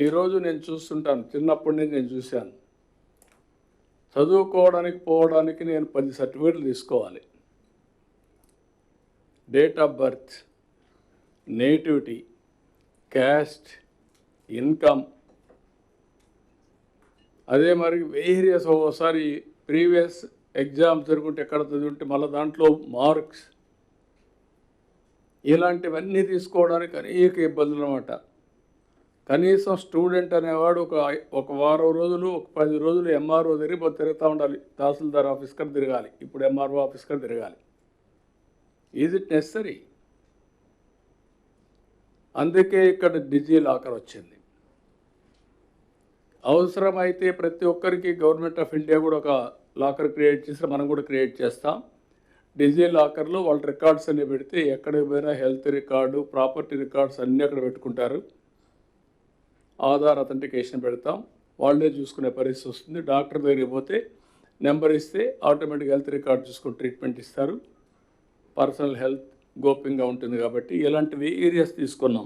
ఈరోజు నేను చూస్తుంటాను, చిన్నప్పటి నుంచి నేను చూశాను. చదువుకోవడానికి పోవడానికి నేను 10 సర్టిఫికేట్లు తీసుకోవాలి. Date of birth, nativity, caste, income, అదే మరి వేరియస్ ఒకసారి ప్రీవియస్ ఎగ్జామ్స్ జరుగుంటే ఎక్కడ చదువుంటే మళ్ళీ దాంట్లో మార్క్స్, ఇలాంటివన్నీ తీసుకోవడానికి అనేక ఇబ్బందులు అన్నమాట. కనీసం స్టూడెంట్ అనేవాడు ఒక వారం రోజులు, ఒక 10 రోజులు ఎంఆర్ఓ తిరుగుతూ ఉండాలి. తహసీల్దార్ ఆఫీస్ కాడ తిరగాలి, ఇప్పుడు ఎంఆర్ఓ ఆఫీస్ కాడ తిరగాలి. Is it necessary? అందుకే ఇక్కడ డిజీ లాకర్ వచ్చింది. అవసరమైతే ప్రతి ఒక్కరికి గవర్నమెంట్ ఆఫ్ ఇండియా కూడా ఒక లాకర్ క్రియేట్ చేసి మనం కూడా క్రియేట్ చేస్తాం. డిజీ లాకర్లో వాళ్ళ రికార్డ్స్ అన్నీ పెడితే ఎక్కడికి పోయినా హెల్త్ రికార్డు, ప్రాపర్టీ రికార్డ్స్ అన్నీ అక్కడ పెట్టుకుంటారు. ఆధార్ అథెంటికేషన్ పెడతాం, వాళ్ళే చూసుకునే పరిస్థితి వస్తుంది. డాక్టర్ దగ్గరికి పోతే నెంబర్ ఇస్తే ఆటోమేటిక్గా హెల్త్ రికార్డ్ చూసుకొని ట్రీట్మెంట్ ఇస్తారు. పర్సనల్ హెల్త్ గోప్యంగా ఉంటుంది కాబట్టి ఇలాంటి వేరియస్ తీసుకున్నాం.